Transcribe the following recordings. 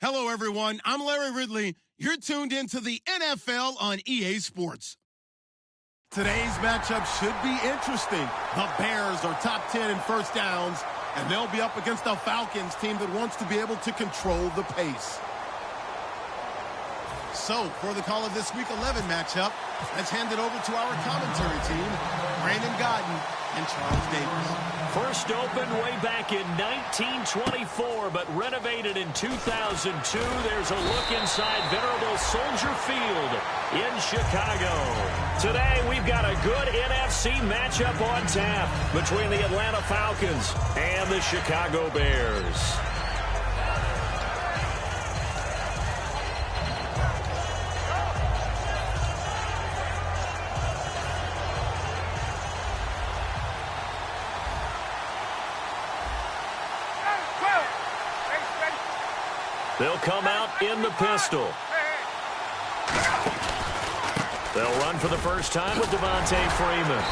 Hello, everyone. I'm Larry Ridley. You're tuned into the NFL on EA Sports. Today's matchup should be interesting. The Bears are top 10 in first downs, and they'll be up against the Falcons team that wants to be able to control the pace. So, for the call of this Week 11 matchup, let's hand it over to our commentary team, Brandon Godden and Charles Davis. First opened way back in 1924, but renovated in 2002. There's a look inside venerable Soldier Field in Chicago. Today, we've got a good NFC matchup on tap between the Atlanta Falcons and the Chicago Bears. They'll come out in the pistol. They'll run for the first time with Devontae Freeman.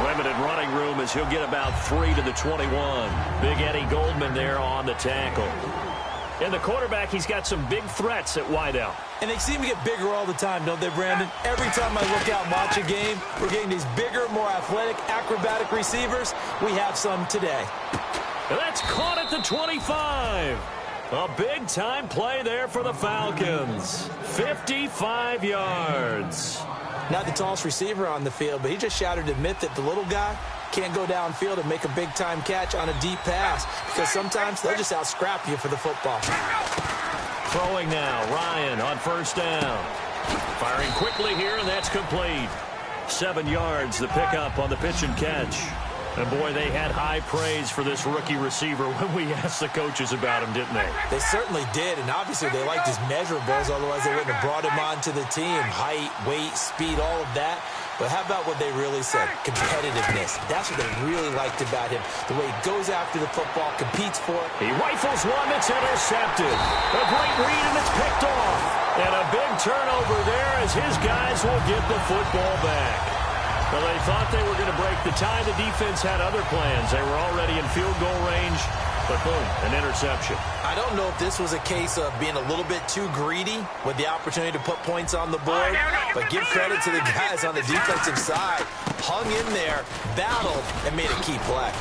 Limited running room as he'll get about 3 to the 21. Big Eddie Goldman there on the tackle. And the quarterback, he's got some big threats at wideout. And they seem to get bigger all the time, don't they, Brandon? Every time I look out and watch a game, we're getting these bigger, more athletic, acrobatic receivers. We have some today. And that's caught at the 25. A big-time play there for the Falcons. 55 yards. Not the tallest receiver on the field, but he just shouted to admit that the little guy can't go downfield and make a big-time catch on a deep pass because sometimes they'll just out-scrap you for the football. Throwing now, Ryan on first down. Firing quickly here, and that's complete. 7 yards, the pickup on the pitch and catch. And, boy, they had high praise for this rookie receiver when we asked the coaches about him, didn't they? They certainly did, and obviously they liked his measurables, otherwise they wouldn't have brought him onto the team. Height, weight, speed, all of that. But how about what they really said? Competitiveness. That's what they really liked about him. The way he goes after the football, competes for it. He rifles one that's intercepted. A great read, and it's picked off. And a big turnover there as his guys will get the football back. Well, they thought they were going to break the tie. The defense had other plans. They were already in field goal range, but boom, an interception. I don't know if this was a case of being a little bit too greedy with the opportunity to put points on the board, but give credit to the guys on the defensive side. Hung in there, battled, and made a key play.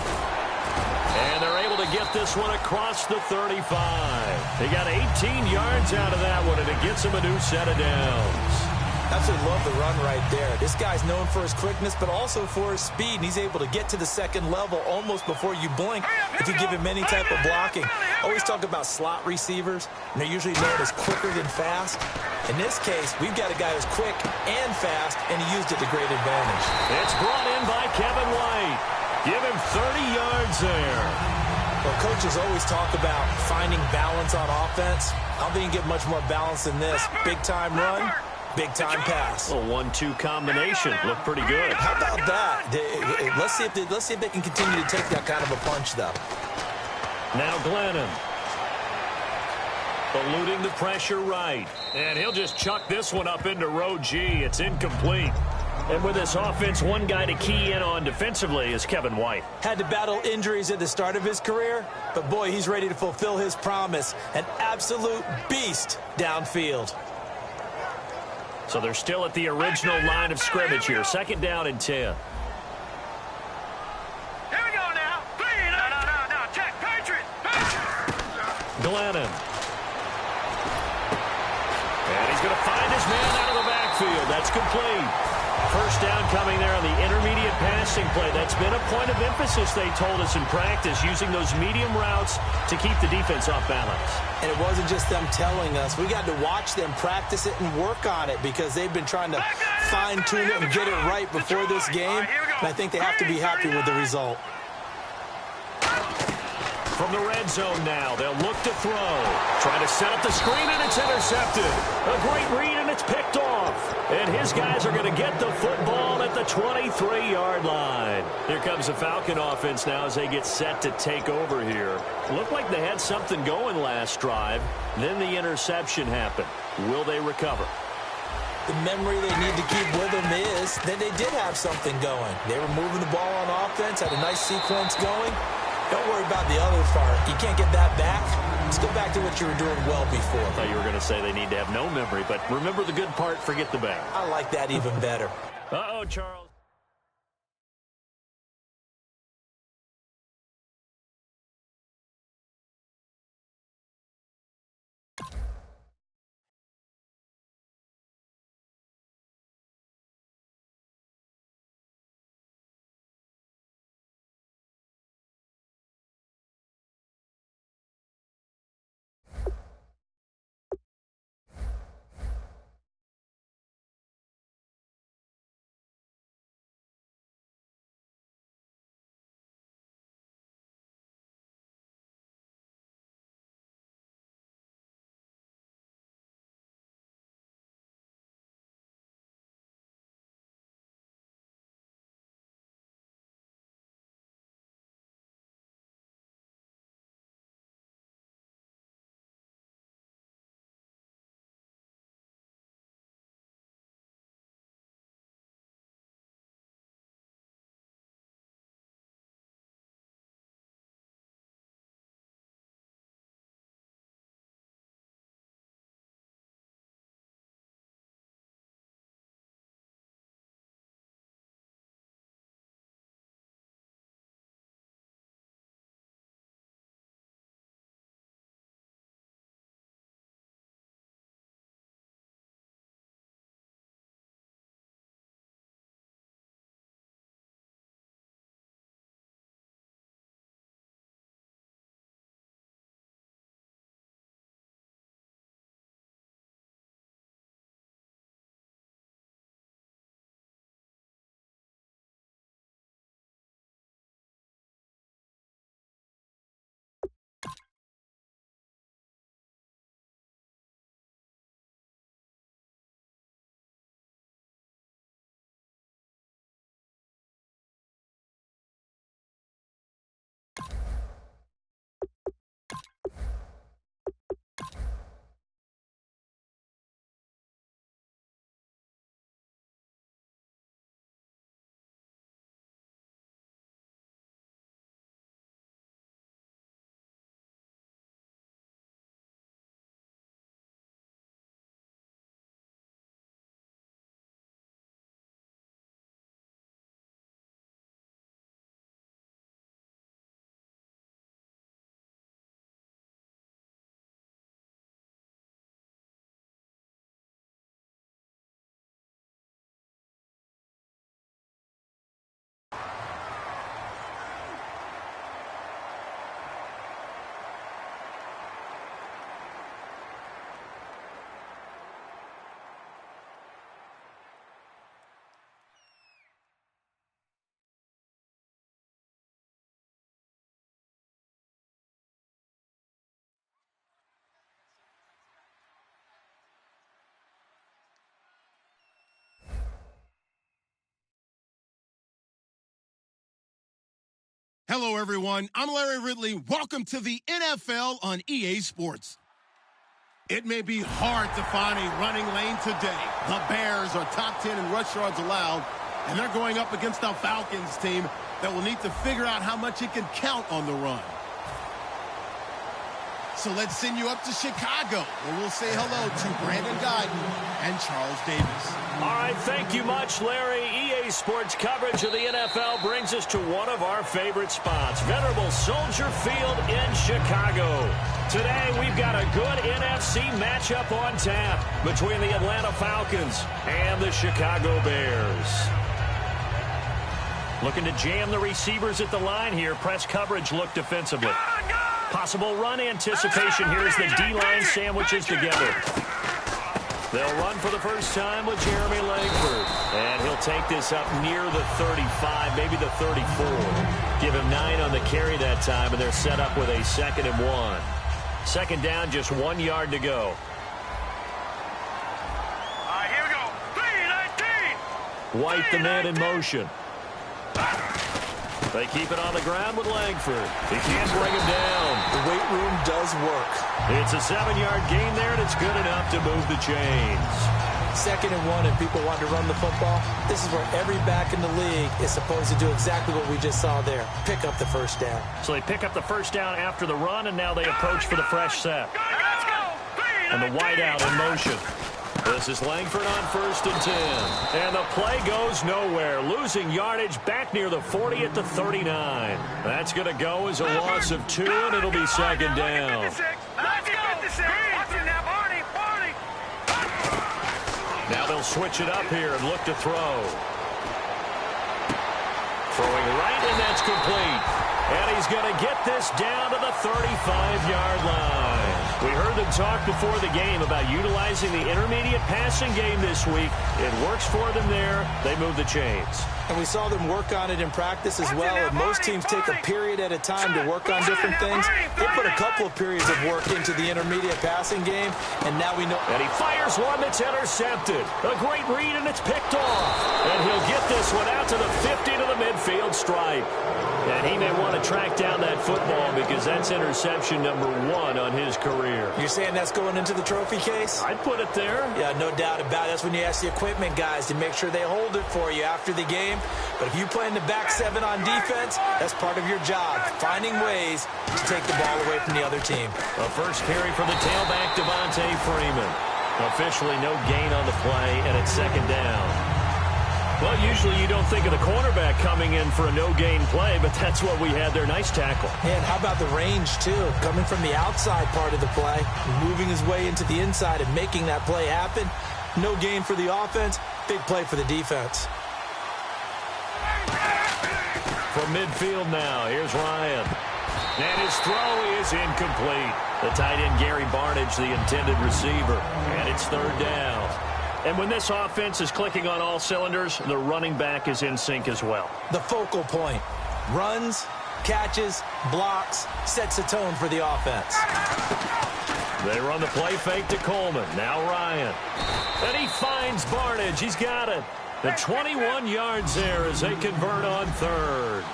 And they're able to get this one across the 35. They got 18 yards out of that one, and it gets them a new set of downs. Absolutely love the run right there. This guy's known for his quickness, but also for his speed. And he's able to get to the second level almost before you blink if you give him any type of blocking. Always talk about slot receivers, and they're usually known as quicker than fast. In this case, we've got a guy who's quick and fast, and he used it to great advantage. It's brought in by Kevin White. Give him 30 yards there. Well, coaches always talk about finding balance on offense. I don't think you can get much more balance than this. Big-time run. Big-time pass. A 1-2 combination. Looked pretty good. How about that? Let's see if they can continue to take that kind of a punch, though. Now Glennon. Eluding the pressure right. And he'll just chuck this one up into row G. It's incomplete. And with this offense, one guy to key in on defensively is Kevin White. Had to battle injuries at the start of his career, but boy, he's ready to fulfill his promise. An absolute beast downfield. So they're still at the original line of scrimmage here. Second down and 10. Here we go now. Clean. No. Check. Patriot. Glennon. And he's going to find his man out of the backfield. That's complete. First down coming there on the intermediate passing play. That's been a point of emphasis, they told us in practice, using those medium routes to keep the defense off balance. And it wasn't just them telling us. We got to watch them practice it and work on it because they've been trying to fine-tune it and get it right before this game. And I think they have to be happy with the result. From the red zone now, they'll look to throw. Trying to set up the screen, and it's intercepted. A great read, and it's picked off. And his guys are going to get the football at the 23-yard line. Here comes the Falcon offense now as they get set to take over here. Looked like they had something going last drive. Then the interception happened. Will they recover? The memory they need to keep with them is that they did have something going. They were moving the ball on offense, had a nice sequence going. Don't worry about the other part. You can't get that back. Let's go back to what you were doing well before. I thought you were going to say they need to have no memory, but remember the good part, forget the bad. I like that even better. Uh-oh, Charles. Hello, everyone. I'm Larry Ridley. Welcome to the NFL on EA Sports. It may be hard to find a running lane today. The Bears are top 10 in rush yards allowed, and they're going up against the Falcons team that will need to figure out how much it can count on the run. So let's send you up to Chicago, where we'll say hello to Brandon Guyton and Charles Davis. All right, thank you much, Larry. EA Sports coverage of the NFL brings us to one of our favorite spots, venerable Soldier Field in Chicago. Today, we've got a good NFC matchup on tap between the Atlanta Falcons and the Chicago Bears. Looking to jam the receivers at the line here. Press coverage look defensively. Possible run anticipation here as the D-line sandwiches together. They'll run for the first time with Jeremy Langford. And he'll take this up near the 35, maybe the 34. Give him 9 on the carry that time, and they're set up with a 2nd and 1. Second down, just 1 yard to go. All right, here we go. 3-19. White, the man in motion. They keep it on the ground with Langford. He can't bring him down. The weight room does work. It's a 7-yard gain there, and it's good enough to move the chains. 2nd and 1 and people want to run the football, this is where every back in the league is supposed to do exactly what we just saw there, pick up the first down. So they pick up the first down after the run, and now they approach for the fresh set. And the wide out in motion. This is Langford on 1st and 10. And the play goes nowhere. Losing yardage back near the 40 at the 39. That's going to go as a loss of 2, and it'll be 2nd down. Now they'll switch it up here and look to throw. Throwing right, and that's complete. And he's going to get this down to the 35-yard line. We heard them talk before the game about utilizing the intermediate passing game this week. It works for them there. They move the chains. And we saw them work on it in practice as well. And most teams take a period at a time to work on different things. They put a couple of periods of work into the intermediate passing game, and now we know. And he fires one that's intercepted. A great read, and it's picked off. And he'll get this one out to the 50 to the midfield stripe. And he may want to track down that football because that's interception number 1 on his career. You're saying that's going into the trophy case? I'd put it there. Yeah, no doubt about it. That's when you ask the equipment guys to make sure they hold it for you after the game. But if you play in the back 7 on defense, that's part of your job, finding ways to take the ball away from the other team. A first carry for the tailback, Devontae Freeman. Officially no gain on the play, and it's 2nd down. Well, usually you don't think of the cornerback coming in for a no-gain play, but that's what we had there. Nice tackle. And how about the range, too? Coming from the outside part of the play, moving his way into the inside and making that play happen. No gain for the offense, big play for the defense. From midfield now, here's Ryan. And his throw is incomplete. The tight end, Gary Barnidge, the intended receiver. And it's 3rd down. And when this offense is clicking on all cylinders, the running back is in sync as well. The focal point. Runs, catches, blocks, sets a tone for the offense. They run the play fake to Coleman. Now Ryan. And he finds Barnidge. He's got it. The 21 yards there as they convert on 3rd.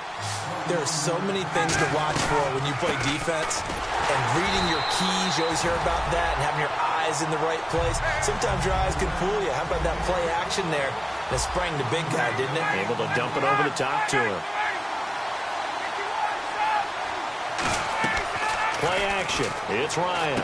There are so many things to watch for when you play defense. And reading your keys, you always hear about that, and having your eyes in the right place. Sometimes your eyes can fool you. How about that play action there? That sprang the big guy, didn't it? Able to dump it over the top to him. Play action. It's Ryan.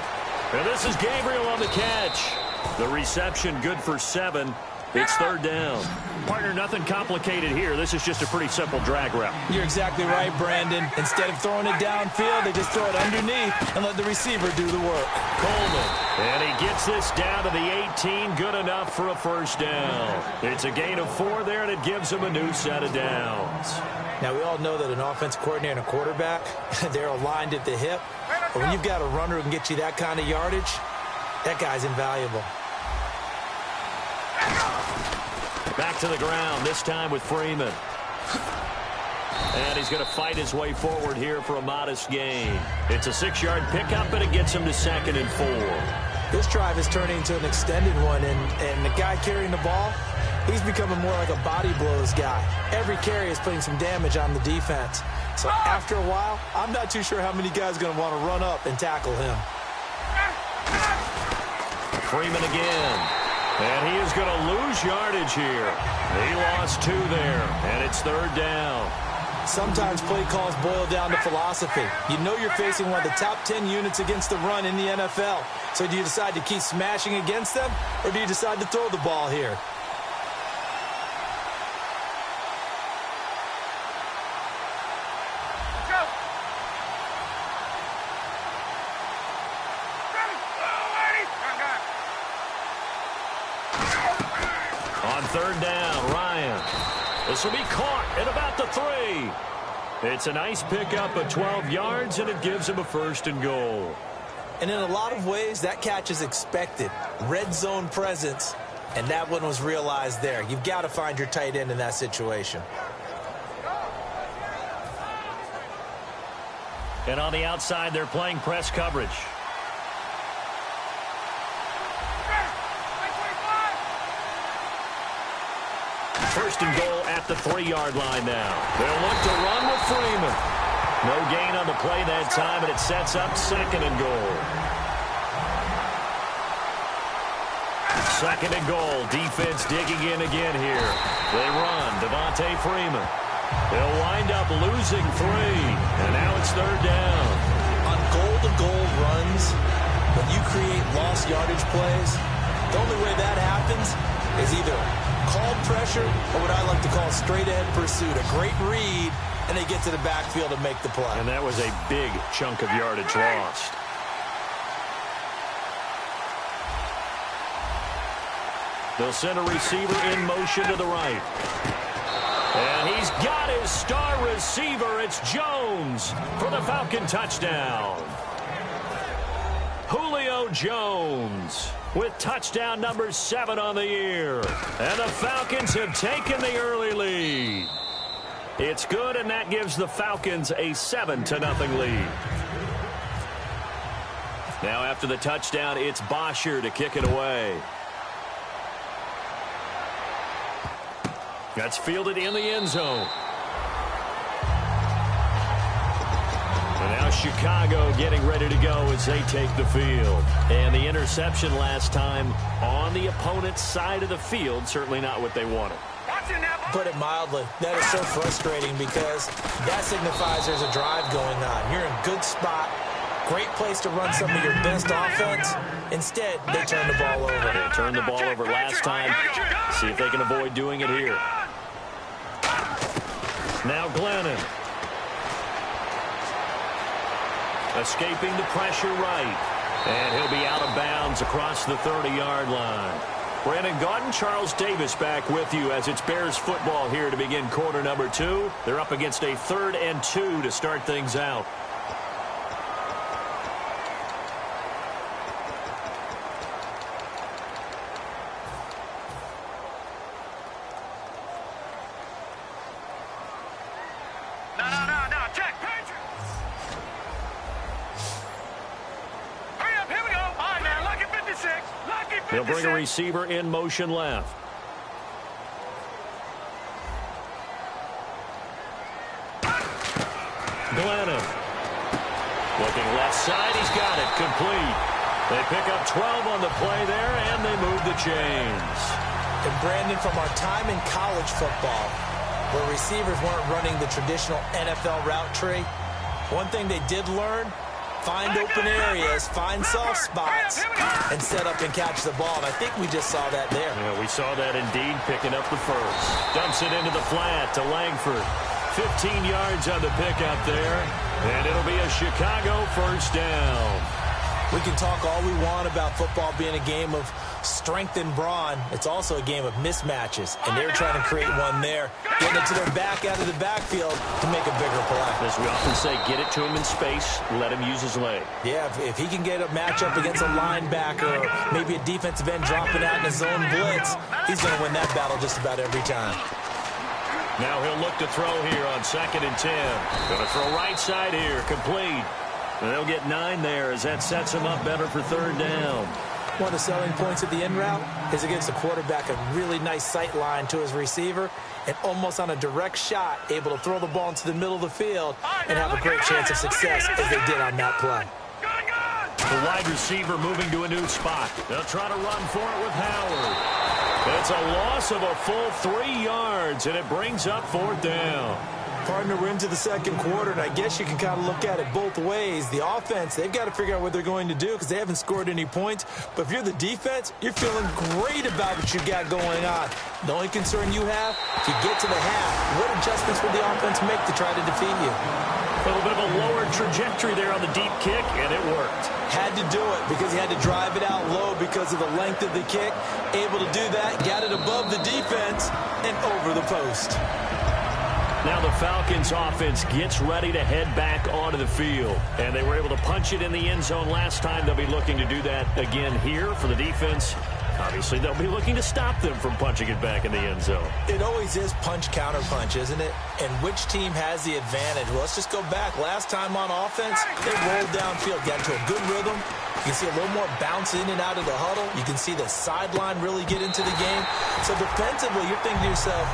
And this is Gabriel on the catch. The reception good for 7. It's 3rd down. Partner, nothing complicated here. This is just a pretty simple drag route. You're exactly right, Brandon. Instead of throwing it downfield, they just throw it underneath and let the receiver do the work. Coleman. And he gets this down to the 18. Good enough for a 1st down. It's a gain of 4 there, and it gives him a new set of downs. Now, we all know that an offensive coordinator and a quarterback, they're aligned at the hip. But when you've got a runner who can get you that kind of yardage, that guy's invaluable. Back to the ground, this time with Freeman. And he's going to fight his way forward here for a modest gain. It's a 6-yard pickup, and it gets him to 2nd and 4. This drive is turning into an extended one, and the guy carrying the ball, he's becoming more like a body blows guy. Every carry is putting some damage on the defense. So after a while, I'm not too sure how many guys are going to want to run up and tackle him. Freeman again. And he is going to lose yardage here. He lost 2 there, and it's 3rd down. Sometimes play calls boil down to philosophy. You know you're facing one of the top 10 units against the run in the NFL. So do you decide to keep smashing against them, or do you decide to throw the ball here? On 3rd down, Ryan. This will be caught at about the 3. It's a nice pickup of 12 yards, and it gives him a 1st and goal. And in a lot of ways, that catch is expected. Red zone presence, and that one was realized there. You've got to find your tight end in that situation. And on the outside, they're playing press coverage. First and goal at the 3-yard line now. They'll look to run with Freeman. No gain on the play that time, and it sets up 2nd and goal. Second and goal. Defense digging in again here. They run. Devontae Freeman. They'll wind up losing 3. And now it's third down. On goal-to-goal runs, when you create lost yardage plays, the only way that happens is either called pressure or what I like to call straight-ahead pursuit. A great read, and they get to the backfield and make the play. And that was a big chunk of yardage lost. They'll send a receiver in motion to the right. And he's got his star receiver. It's Jones for the Falcon touchdown. Julio Jones with touchdown number 7 on the year. And the Falcons have taken the early lead. It's good, and that gives the Falcons a 7-0 lead. Now after the touchdown, it's Bosher to kick it away. That's fielded in the end zone. And now Chicago getting ready to go as they take the field. And the interception last time on the opponent's side of the field, certainly not what they wanted. Put it mildly, that is so frustrating because that signifies there's a drive going on. You're in a good spot. Great place to run some of your best offense. Instead, they turn the ball over. They turned the ball over last time. See if they can avoid doing it here. Now Glennon. Escaping the pressure right. And he'll be out of bounds across the 30-yard line. Brandon Gaudin, Charles Davis back with you as it's Bears football here to begin quarter number 2. They're up against a 3rd and 2 to start things out. They'll bring a receiver in motion left. Glennon. Looking left side. He's got it. Complete. They pick up 12 on the play there, and they move the chains. And Brandon, from our time in college football, where receivers weren't running the traditional NFL route tree, one thing they did learn, find open areas, find soft spots, and set up and catch the ball. And I think we just saw that there. Yeah, we saw that indeed, picking up the first. Dumps it into the flat to Langford. 15 yards on the pickup there, and it'll be a Chicago first down. We can talk all we want about football being a game of strength and brawn. It's also a game of mismatches, and they're trying to create one there, getting it to their back out of the backfield to make a bigger play. As we often say, get it to him in space, let him use his leg. Yeah, if he can get a matchup against a linebacker or maybe a defensive end dropping out in a zone blitz, he's going to win that battle just about every time. Now he'll look to throw here on 2nd and 10. Going to throw right side here, complete. And they'll get 9 there as that sets him up better for 3rd down. One of the selling points of the in route is against the quarterback, a really nice sight line to his receiver, and almost on a direct shot, able to throw the ball into the middle of the field and have a great chance of success as they did on that play. The wide receiver moving to a new spot. They'll try to run for it with Howard. It's a loss of a full 3 yards, and it brings up 4th down. Partner, we're into the second quarter, and I guess you can kind of look at it both ways. The offense, they've got to figure out what they're going to do because they haven't scored any points. But if you're the defense, you're feeling great about what you got going on. The only concern you have, if you get to the half, what adjustments will the offense make to try to defeat you? A little bit of a lower trajectory there on the deep kick, and it worked. Had to do it because he had to drive it out low because of the length of the kick. Able to do that, got it above the defense and over the post. Now the Falcons offense gets ready to head back onto the field. And they were able to punch it in the end zone last time. They'll be looking to do that again here for the defense. Obviously, they'll be looking to stop them from punching it back in the end zone. It always is punch-counter-punch, isn't it? And which team has the advantage? Well, let's just go back. Last time on offense, they rolled downfield, got into a good rhythm. You can see a little more bounce in and out of the huddle. You can see the sideline really get into the game. So defensively, you're thinking to yourself,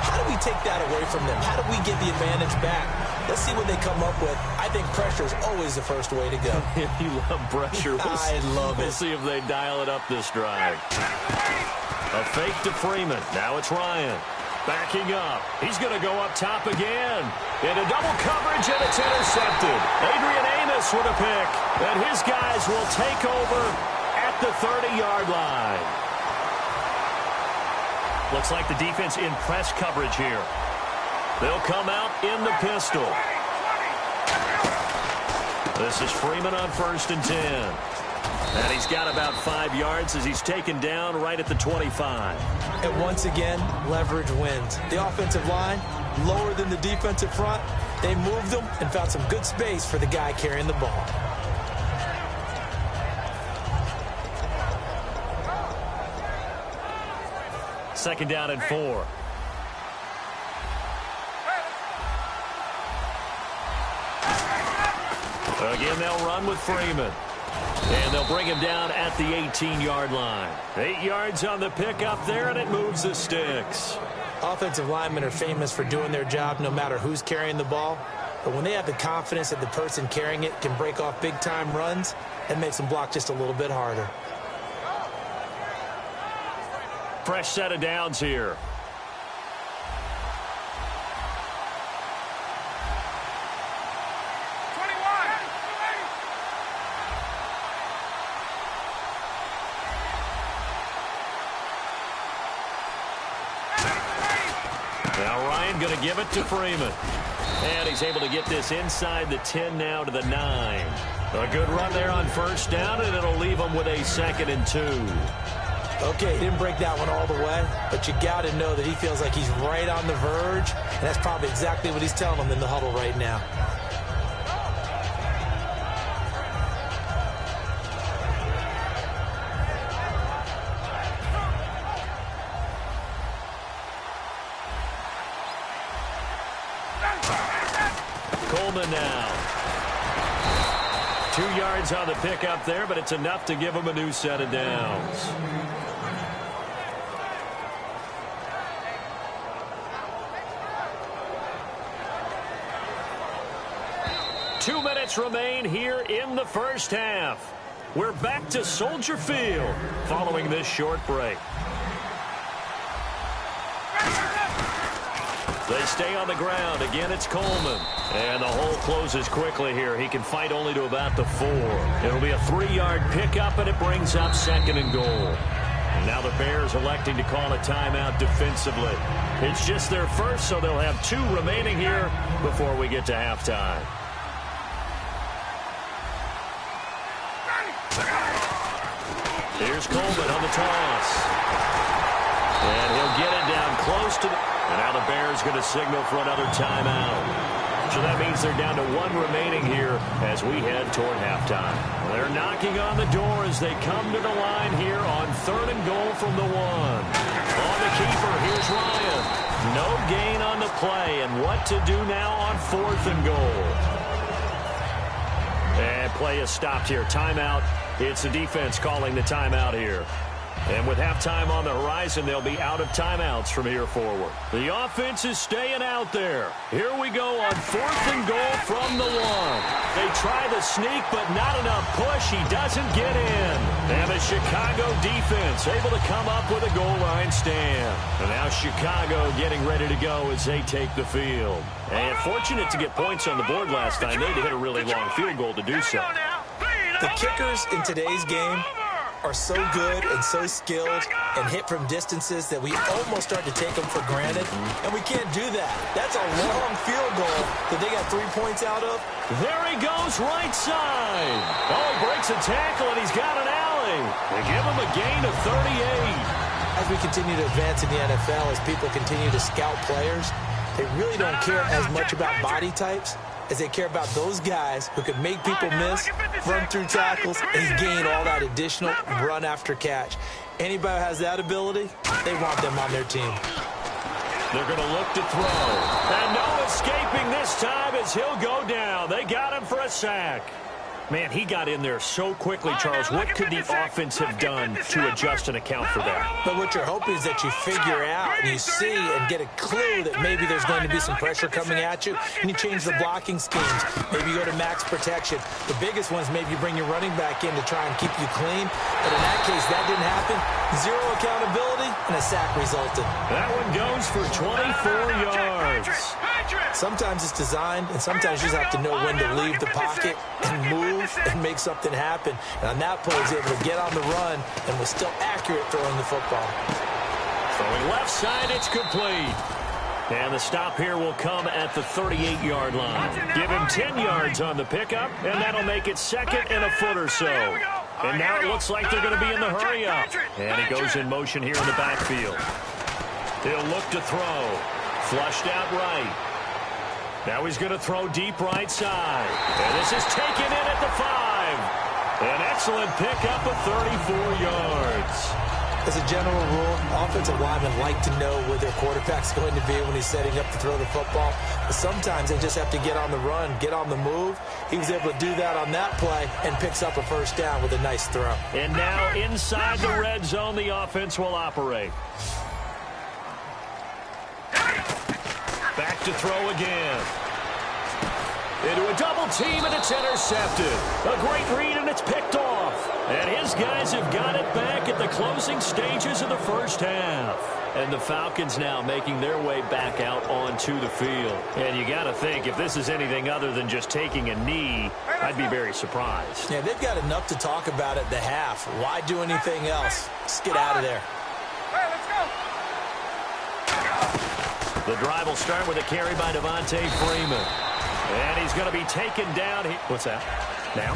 how do we take that away from them? How do we get the advantage back? Let's see what they come up with. I think pressure is always the first way to go. You love pressure. I love it. We'll see if they dial it up this drive. A fake to Freeman. Now it's Ryan. Backing up. He's going to go up top again. Into double coverage, and it's intercepted. Adrian Amos with a pick. And his guys will take over at the 30-yard line. Looks like the defense in press coverage here. They'll come out in the pistol. This is Freeman on 1st and 10. And he's got about 5 yards as he's taken down right at the 25. And once again, leverage wins. The offensive line, lower than the defensive front. They moved them and found some good space for the guy carrying the ball. Second down and 4. Again, they'll run with Freeman. And they'll bring him down at the 18-yard line. 8 yards on the pickup there, and it moves the sticks. Offensive linemen are famous for doing their job no matter who's carrying the ball. But when they have the confidence that the person carrying it can break off big-time runs, it makes them block just a little bit harder. Fresh set of downs here. Now Ryan going to give it to Freeman. And he's able to get this inside the 10 now to the 9. A good run there on 1st down, and it'll leave him with a 2nd and 2. Okay, he didn't break that one all the way, but you got to know that he feels like he's right on the verge, and that's probably exactly what he's telling them in the huddle right now. Coleman now. 2 yards on the pickup there, but it's enough to give him a new set of downs. Two minutes remain here in the first half. We're back to Soldier Field following this short break. They stay on the ground. Again, it's Coleman. And the hole closes quickly here. He can fight only to about the 4. It'll be a 3-yard pickup, and it brings up 2nd and goal. And now the Bears electing to call a timeout defensively. It's just their first, so they'll have 2 remaining here before we get to halftime. Here's Coleman on the toss. And he'll get it down close to the... And now the Bears going to signal for another timeout. So that means they're down to 1 remaining here as we head toward halftime. They're knocking on the door as they come to the line here on 3rd and goal from the 1. On the keeper, here's Ryan. No gain on the play, and what to do now on 4th and goal. And play is stopped here. Timeout. It's the defense calling the timeout here. And with halftime on the horizon, they'll be out of timeouts from here forward. The offense is staying out there. Here we go on 4th and goal from the 1. They try the sneak, but not enough push. He doesn't get in. And the Chicago defense able to come up with a goal line stand. And now Chicago getting ready to go as they take the field. And fortunate to get points on the board last time. They had to hit a really long field goal to do so. The kickers in today's game are so good and so skilled and hit from distances that we almost start to take them for granted, and we can't do that. That's a long field goal that they got 3 points out of. There he goes, right side. Oh, he breaks a tackle, and he's got an alley. They give him a gain of 38. As we continue to advance in the NFL, as people continue to scout players, they really don't care as much about body types as they care about those guys who can make people miss, run through tackles, and gain all that additional run after catch. Anybody who has that ability, they want them on their team. They're going to look to throw. And no escaping this time as he'll go down. They got him for a sack. Man, he got in there so quickly, Charles. What could the offense have done to adjust and account for that? But what you're hoping is that you figure out and you see and get a clue that maybe there's going to be some pressure coming at you, and you change the blocking schemes. Maybe you go to max protection. The biggest one is maybe you bring your running back in to try and keep you clean. But in that case, that didn't happen. Zero accountability, and a sack resulted. That one goes for 24 yards. Sometimes it's designed, and sometimes you just have to know when to leave the pocket and move and make something happen. And on that play, he was able to get on the run and was still accurate throwing the football. Throwing left side, it's complete. And the stop here will come at the 38-yard line. Give him 10 yards on the pickup, and that'll make it second and a foot or so. And now it looks like they're going to be in the hurry-up. And he goes in motion here in the backfield. He'll look to throw. Flushed out right. Now he's going to throw deep right side. And this is taken in at the 5. An excellent pickup of 34 yards. As a general rule, offensive linemen like to know where their quarterback's going to be when he's setting up to throw the football. But sometimes they just have to get on the run, get on the move. He was able to do that on that play and picks up a first down with a nice throw. And now inside the red zone, the offense will operate. Back to throw again. Into a double team, and it's intercepted. A great read, and it's picked off. And his guys have got it back at the closing stages of the first half. And the Falcons now making their way back out onto the field. And you got to think, if this is anything other than just taking a knee, I'd be very surprised. Yeah, they've got enough to talk about at the half. Why do anything else? Just get out of there. Hey, let's go. The drive will start with a carry by Devontae Freeman. And he's going to be taken down. What's that? Now?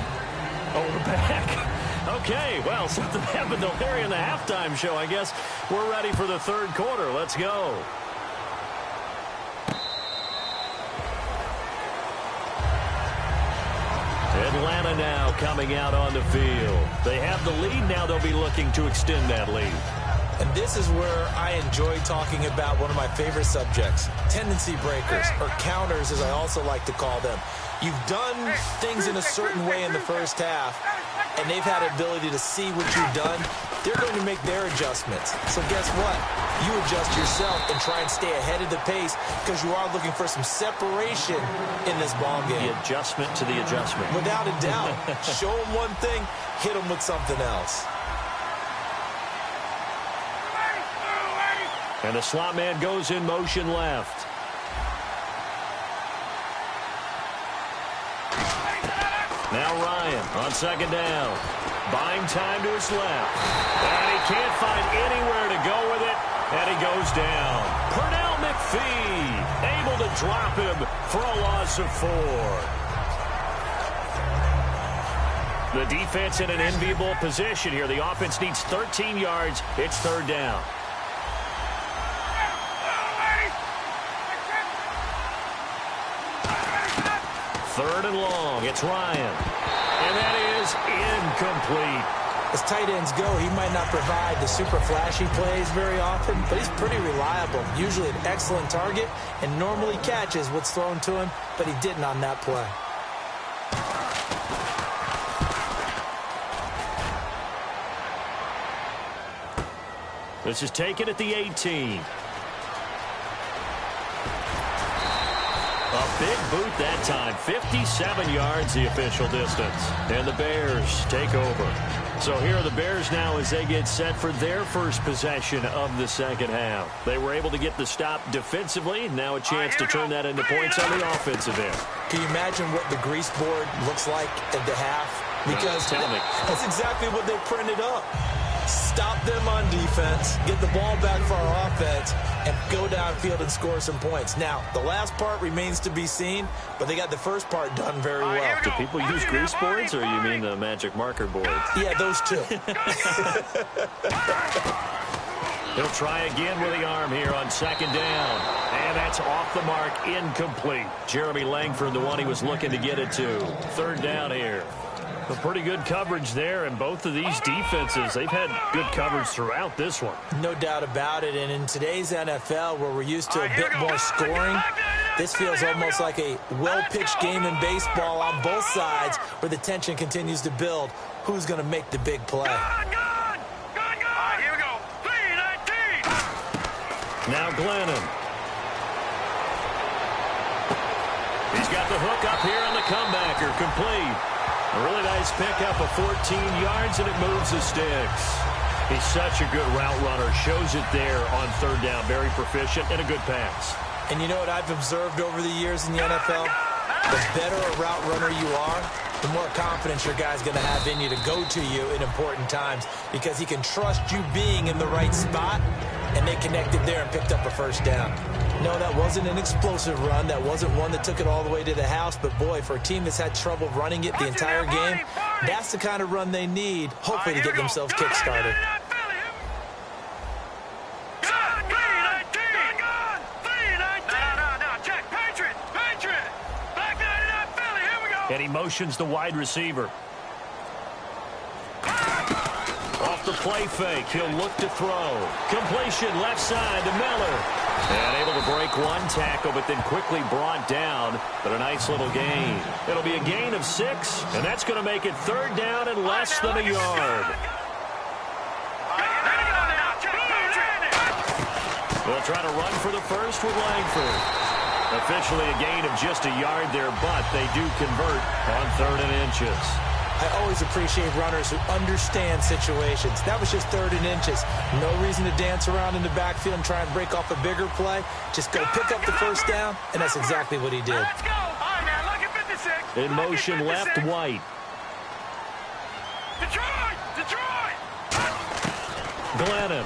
Oh, we're back. Okay, well, something happened to Larry in the halftime show. I guess we're ready for the third quarter. Let's go. Atlanta now coming out on the field. They have the lead. Now they'll be looking to extend that lead. And this is where I enjoy talking about one of my favorite subjects, tendency breakers, or counters as I also like to call them. You've done things in a certain way in the first half, and they've had an ability to see what you've done. They're going to make their adjustments. So guess what? You adjust yourself and try and stay ahead of the pace because you are looking for some separation in this ball game. The adjustment to the adjustment. Without a doubt. Show them one thing, hit them with something else. And the slot man goes in motion left. Now Ryan on second down. Buying time to his left. And he can't find anywhere to go with it. And he goes down. Pernell McPhee able to drop him for a loss of 4. The defense in an enviable position here. The offense needs 13 yards. It's third down. Third and long. It's Ryan. And that is incomplete. As tight ends go, he might not provide the super flashy plays very often, but he's pretty reliable. Usually an excellent target and normally catches what's thrown to him, but he didn't on that play. This is taken at the 18. A big boot that time. 57 yards the official distance. And the Bears take over. So here are the Bears now as they get set for their first possession of the second half. They were able to get the stop defensively. Now a chance to turn that into points on the offensive end. Can you imagine what the grease board looks like at the half? Because that's exactly what they printed up. Stop them on defense, get the ball back for our offense, and go downfield and score some points. Now, the last part remains to be seen, but they got the first part done very well. Do people use grease boards, or you mean the magic marker boards? Yeah, those two. He'll try again with the arm here on second down. And that's off the mark, incomplete. Jeremy Langford, the one he was looking to get it to. Third down here. A pretty good coverage there, and both of these defenses, they've had good coverage throughout this one. No doubt about it, and in today's NFL, where we're used to a bit more scoring, This feels almost like a well-pitched game in baseball on both sides where the tension continues to build. Who's going to make the big play? Here we go. 3-19. Now Glennon. He's got the hook up here on the comebacker. Complete. A really nice pickup of 14 yards, and it moves the sticks. He's such a good route runner. Shows it there on third down. Very proficient and a good pass. And you know what I've observed over the years in the NFL? The better a route runner you are, the more confidence your guy's going to have in you to go to you in important times because he can trust you being in the right spot, and they connected there and picked up a first down. No, that wasn't an explosive run. That wasn't one that took it all the way to the house. But, boy, for a team that's had trouble running it the entire game, that's the kind of run they need, hopefully, to get themselves kick-started. And he motions the wide receiver. Off the play fake, he'll look to throw. Completion left side to Miller. And able to break one tackle, but then quickly brought down. But a nice little gain. It'll be a gain of 6, and that's going to make it third down and less than a yard. They'll try to run for the first with Langford. Officially a gain of just a yard there, but they do convert on 3rd and inches. I always appreciate runners who understand situations. That was just 3rd and inches. No reason to dance around in the backfield and try and break off a bigger play. Just go pick up the first down, and that's exactly what he did. Let's go. All right, man, look at 56. In motion left, White. Detroit! Glennon.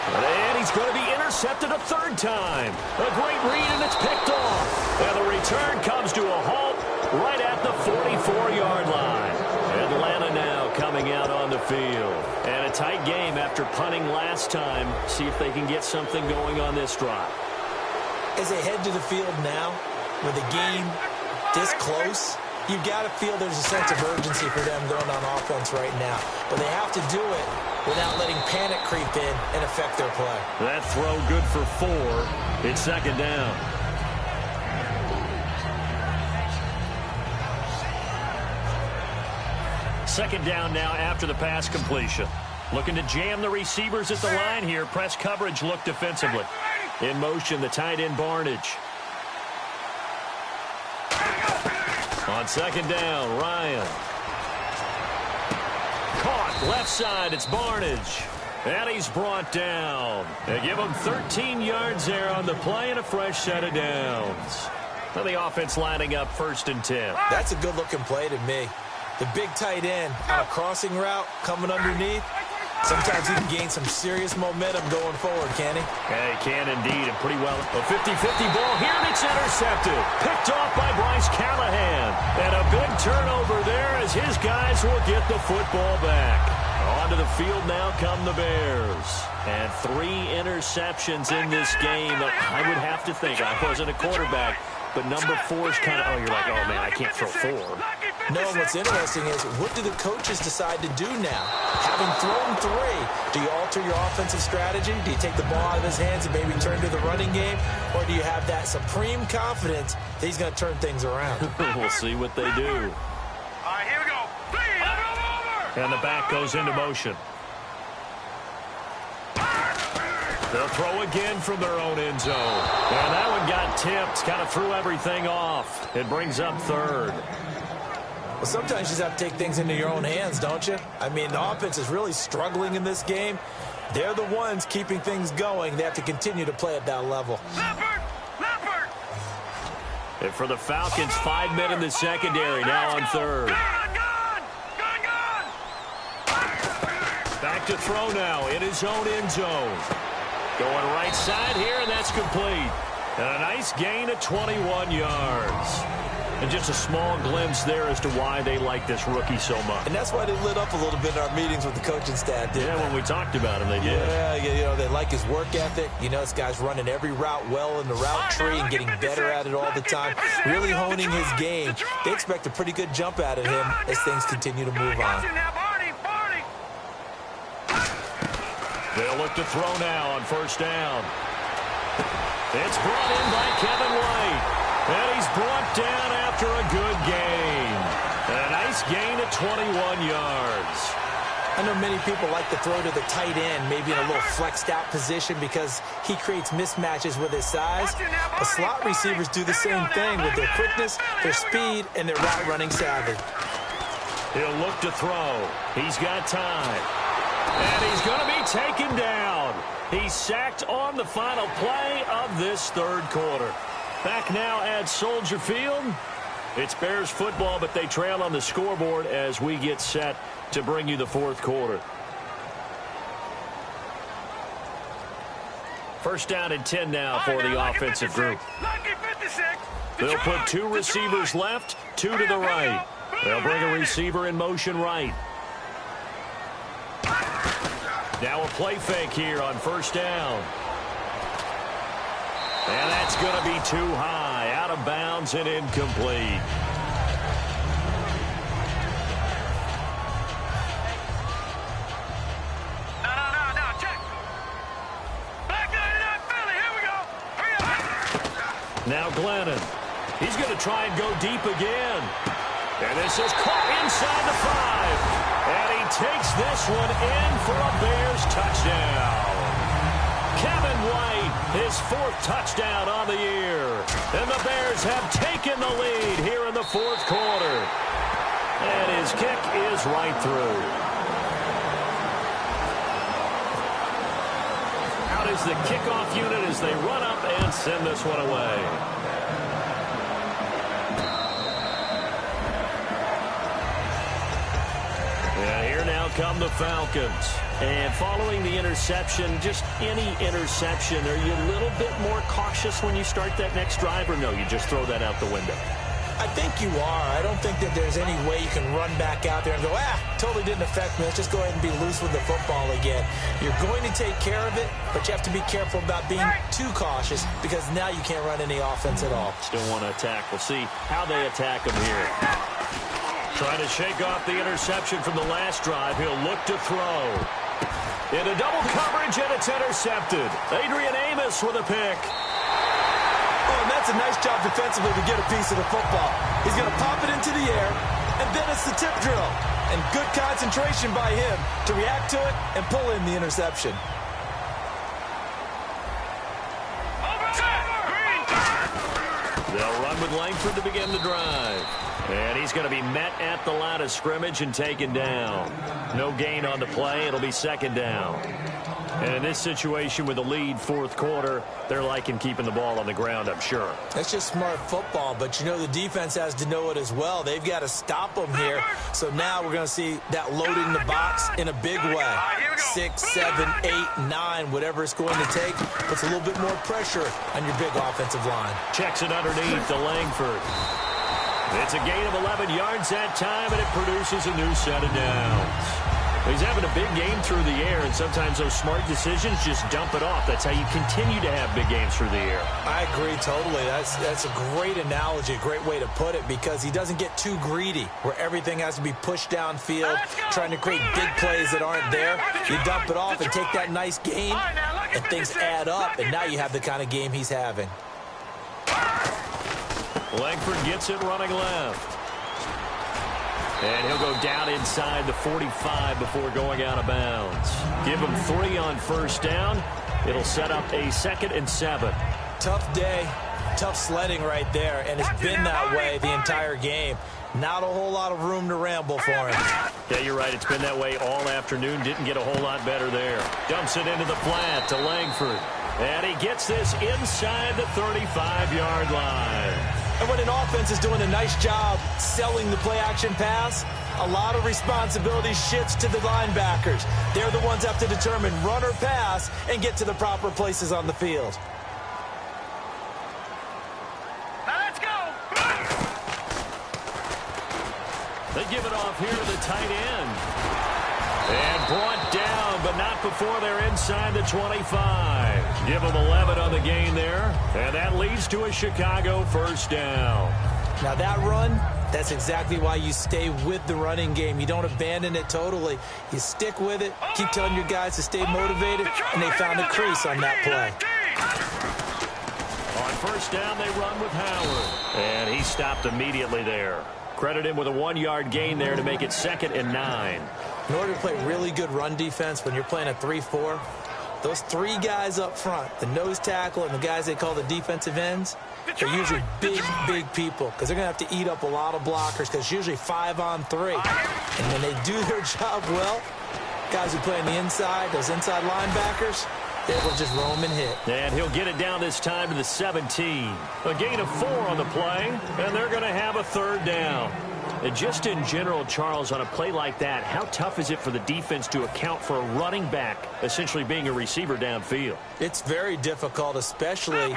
And he's going to be intercepted a 3rd time. A great read, and it's picked off. And the return comes to a halt right at the 44-yard line. Atlanta now coming out on the field. And a tight game after punting last time. See if they can get something going on this drive. As they head to the field now, with the game this close, you've got to feel there's a sense of urgency for them going on offense right now. But they have to do it without letting panic creep in and affect their play. That throw good for 4. It's 2nd down. Second down now after the pass completion. Looking to jam the receivers at the line here. Press coverage look defensively. In motion, the tight end Barnage. On 2nd down, Ryan. Caught left side, it's Barnage. And he's brought down. They give him 13 yards there on the play and a fresh set of downs. Now the offense lining up 1st and 10. That's a good-looking play to me. The big tight end on a crossing route coming underneath. Sometimes he can gain some serious momentum going forward, can he? Yeah, he can indeed, and pretty well. A 50-50 ball here, and it's intercepted. Picked off by Bryce Callahan. And a big turnover there as his guys will get the football back. Onto the field now come the Bears. And 3 interceptions in this game. I would have to think, I wasn't a quarterback, but number 4 is kind of, oh, you're like, oh, man, I can't throw 4. No, what's interesting is, what do the coaches decide to do now? Having thrown 3, do you alter your offensive strategy? Do you take the ball out of his hands and maybe turn to the running game? Or do you have that supreme confidence that he's going to turn things around? We'll see what they do. All right, here we go. Over. And the back goes into motion. They'll throw again from their own end zone. And that one got tipped, kind of threw everything off. It brings up 3rd. Well, sometimes you just have to take things into your own hands, don't you? I mean, the offense is really struggling in this game. They're the ones keeping things going. They have to continue to play at that level. Leopard! And for the Falcons, 5 men in the secondary, now on 3rd. Gun! Back to throw now in his own end zone. Going right side here, and that's complete. And a nice gain of 21 yards. And just a small glimpse there as to why they like this rookie so much. And that's why they lit up a little bit in our meetings with the coaching staff, didn't they? When we talked about him, they did. Yeah, you know, they like his work ethic. You know, this guy's running every route well in the route tree and getting better at it all the time. Really honing his game. They expect a pretty good jump out of him as things continue to move on. They'll look to throw now on 1st down. It's brought in by Kevin White. And he's brought down after a good gain. A nice gain at 21 yards. I know many people like to throw to the tight end, maybe in a little flexed out position because he creates mismatches with his size. The slot receivers do the same thing with their quickness, their speed, and their route running savvy. He'll look to throw. He's got time. And he's going to be taken down. He's sacked on the final play of this third quarter. Back now at Soldier Field. It's Bears football, but they trail on the scoreboard as we get set to bring you the fourth quarter. First down and 10 now for the offensive group. They'll put two receivers left, two to the right. They'll bring a receiver in motion right. Now a play fake here on first down. And that's going to be too high, out of bounds and incomplete. No, check. Back there, Philly, here we go. Hurry up. Now Glennon. He's going to try and go deep again. And this is caught inside the 5. And he takes this one in for a Bears touchdown. Kevin White, his fourth touchdown on the year. And the Bears have taken the lead here in the fourth quarter. And his kick is right through. Out is the kickoff unit as they run up and send this one away. And here now come the Falcons. And following the interception, just any interception, are you a little bit more cautious when you start that next drive, or no, you just throw that out the window? I think you are. I don't think that there's any way you can run back out there and go, totally didn't affect me. Let's just go ahead and be loose with the football again. You're going to take care of it, but you have to be careful about being too cautious because now you can't run any offense at all. Still want to attack. We'll see how they attack him here. Trying to shake off the interception from the last drive. He'll look to throw. Into double coverage, and it's intercepted. Adrian Amos with a pick. Oh, and that's a nice job defensively to get a piece of the football. He's going to pop it into the air, and then it's the tip drill. And good concentration by him to react to it and pull in the interception. They'll run with Langford to begin the drive. And he's going to be met at the line of scrimmage and taken down. No gain on the play. It'll be second down. And in this situation with the lead fourth quarter, they're liking keeping the ball on the ground, I'm sure. That's just smart football, but you know the defense has to know it as well. They've got to stop them here. So now we're going to see that loading the box in a big way. 6, 7, 8, 9, whatever it's going to take, puts a little bit more pressure on your big offensive line. Checks it underneath to Langford. It's a gain of 11 yards that time, and it produces a new set of downs. He's having a big game through the air, and sometimes those smart decisions just dump it off. That's how you continue to have big games through the air. I agree totally. That's a great analogy, a great way to put it, because he doesn't get too greedy where everything has to be pushed downfield, trying to create big plays that aren't there. You dump it off and take that nice gain, and things add up, and now you have the kind of game he's having. Langford gets it running left. And he'll go down inside the 45 before going out of bounds. Give him 3 on first down. It'll set up a 2nd and 7. Tough day, tough sledding right there, and it's been that way the entire game. Not a whole lot of room to ramble for him. Yeah, you're right. It's been that way all afternoon. Didn't get a whole lot better there. Dumps it into the flat to Langford. And he gets this inside the 35-yard line. And when an offense is doing a nice job selling the play-action pass, a lot of responsibility shifts to the linebackers. They're the ones that have to determine run or pass and get to the proper places on the field. Now let's go. They give it off here to the tight end. And brought down, but not before they're inside the 25. Give them 11 on the gain there. And that leads to a Chicago first down. Now that run, that's exactly why you stay with the running game. You don't abandon it totally. You stick with it, keep telling your guys to stay motivated, and they found a crease on that play. first down, they run with Howard. And he stopped immediately there. Credit him with a 1-yard gain there to make it 2nd and 9. In order to play really good run defense when you're playing a 3-4, those 3 guys up front, the nose tackle and the guys they call the defensive ends, they're usually big people because they're going to have to eat up a lot of blockers because it's usually 5-on-3. And when they do their job well, guys who play on the inside, those inside linebackers, they will just roam and hit. And he'll get it down this time to the 17. A gain of 4 on the play, and they're going to have a 3rd down. And just in general, Charles, on a play like that, how tough is it for the defense to account for a running back essentially being a receiver downfield? It's very difficult, especially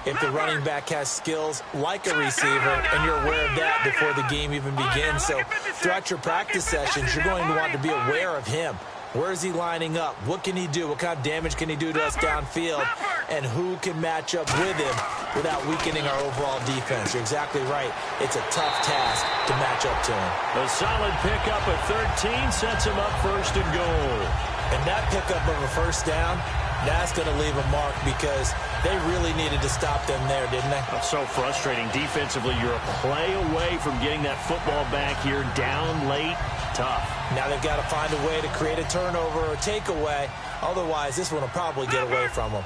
if the running back has skills like a receiver, and you're aware of that before the game even begins. So throughout your practice sessions, you're going to want to be aware of him. Where is he lining up? What can he do? What kind of damage can he do to us downfield? And who can match up with him without weakening our overall defense? You're exactly right. It's a tough task to match up to him. A solid pickup at 13 sets him up 1st and goal. And that pickup of a 1st down, that's going to leave a mark because they really needed to stop them there, didn't they? That's so frustrating. Defensively, you're a play away from getting that football back here down late. Tough. Now they've got to find a way to create a turnover or takeaway. Otherwise, this one will probably get away from them.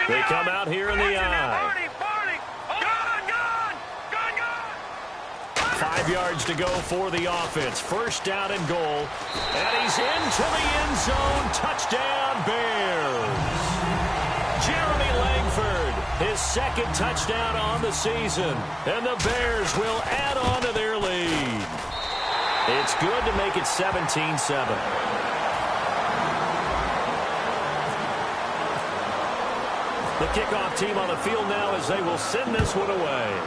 They come out here in the eye. 5 yards to go for the offense. 1st down and goal. And he's into the end zone. Touchdown, Bears. Jeremy Langford, his 2nd touchdown on the season. And the Bears will add on to their lead. It's good to make it 17-7. The kickoff team on the field now as they will send this one away.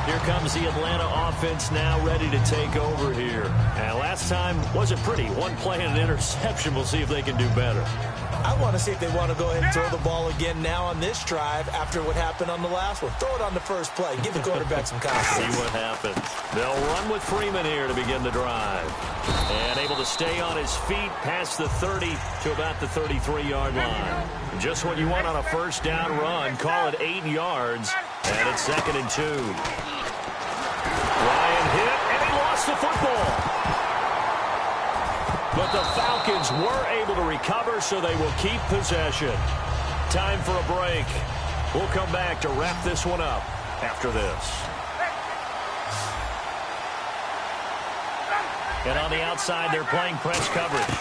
Here comes the Atlanta offense now ready to take over here. And last time wasn't pretty. 1 play and an interception. We'll see if they can do better. I want to see if they want to go ahead and throw the ball again now on this drive after what happened on the last one. Throw it on the first play. Give the quarterback some confidence. See what happens. They'll run with Freeman here to begin the drive. And able to stay on his feet past the 30 to about the 33-yard line. Just what you want on a 1st down run. Call it 8 yards. And it's 2nd and 2. Ryan hit, and he lost the football. But the Falcons were able to recover, so they will keep possession. Time for a break. We'll come back to wrap this one up after this. And on the outside, they're playing press coverage.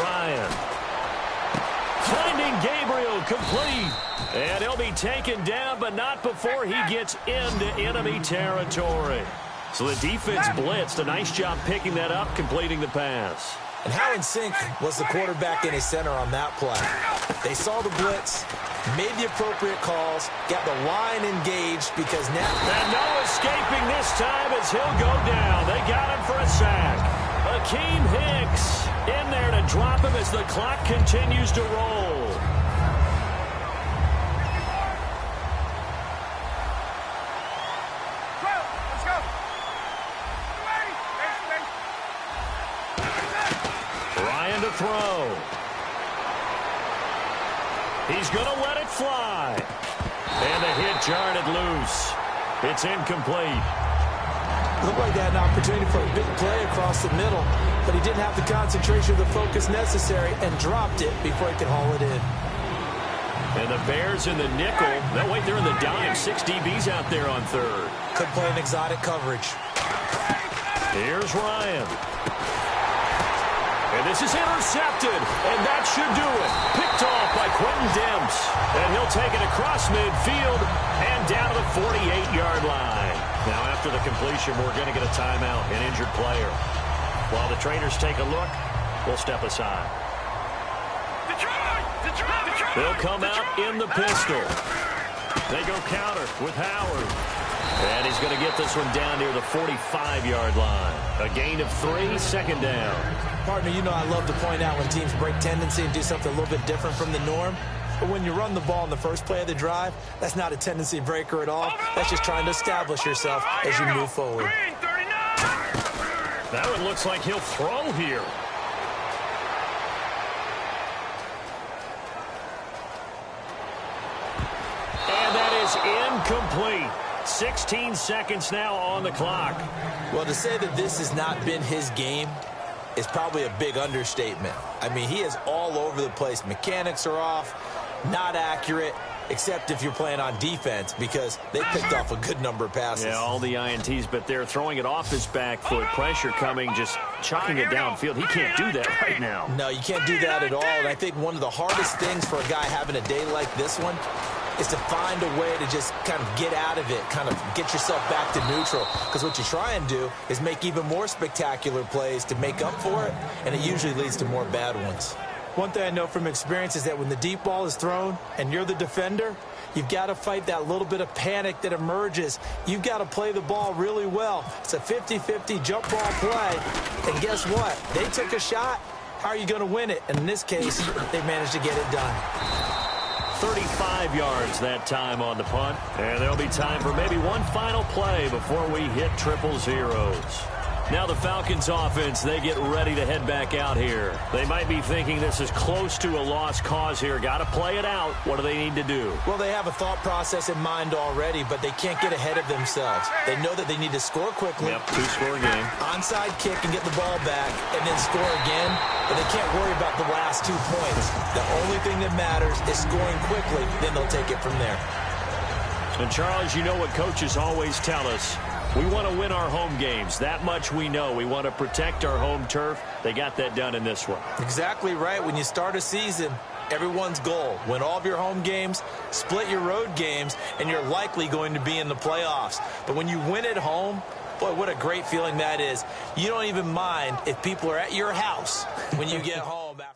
Ryan. Finding Gabriel complete. And he'll be taken down, but not before he gets into enemy territory. So the defense blitzed. A nice job picking that up, completing the pass. And how in sync was the quarterback in his center on that play? They saw the blitz, made the appropriate calls, got the line engaged because now... And no escaping this time as he'll go down. They got him for a sack. Akeem Hicks in there to drop him as the clock continues to roll. Ryan to throw. He's going to let it fly. And the hit jarred it loose. It's incomplete. Looked like they had an opportunity for a big play across the middle, but he didn't have the concentration or the focus necessary and dropped it before he could haul it in. And the Bears in the nickel. No, wait, they're in the dime. 6 DBs out there on 3rd. Could play an exotic coverage. Here's Ryan. And this is intercepted, and that should do it. Picked off by Quentin Demps. And he'll take it across midfield and down to the 48-yard line. Now, after the completion, we're going to get a timeout, an injured player. While the trainers take a look, we'll step aside. They'll come out in the pistol. They go counter with Howard. And he's going to get this one down near the 45-yard line. A gain of 3, 2nd down. Partner, you know I love to point out when teams break tendency and do something a little bit different from the norm. But when you run the ball in the first play of the drive, that's not a tendency breaker at all. That's just trying to establish yourself as you move forward. That one looks like he'll throw here. And that is incomplete. 16 seconds now on the clock. Well, to say that this has not been his game is probably a big understatement. I mean, he is all over the place. Mechanics are off, not accurate, except if you're playing on defense, because they picked off a good number of passes. Yeah, all the INTs, but they're throwing it off his back foot. Pressure coming, just chucking it downfield. He can't do that right now. No, you can't do that at all. And I think one of the hardest things for a guy having a day like this one is to find a way to just kind of get out of it, kind of get yourself back to neutral. Because what you try and do is make even more spectacular plays to make up for it, and it usually leads to more bad ones. One thing I know from experience is that when the deep ball is thrown and you're the defender, you've got to fight that little bit of panic that emerges. You've got to play the ball really well. It's a 50-50 jump ball play. And guess what? They took a shot. How are you going to win it? And in this case, they managed to get it done. 35 yards that time on the punt. And there'll be time for maybe one final play before we hit triple zeros. Now the Falcons offense, they get ready to head back out here. They might be thinking this is close to a lost cause here. Got to play it out. What do they need to do? Well, they have a thought process in mind already, but they can't get ahead of themselves. They know that they need to score quickly. Yep, two-score game. Onside kick and get the ball back, and then score again. But they can't worry about the last 2 points. The only thing that matters is scoring quickly. Then they'll take it from there. And, Charles, you know what coaches always tell us. We want to win our home games. That much we know. We want to protect our home turf. They got that done in this one. Exactly right. When you start a season, everyone's goal, win all of your home games, split your road games, and you're likely going to be in the playoffs. But when you win at home, boy, what a great feeling that is. You don't even mind if people are at your house when you get home after.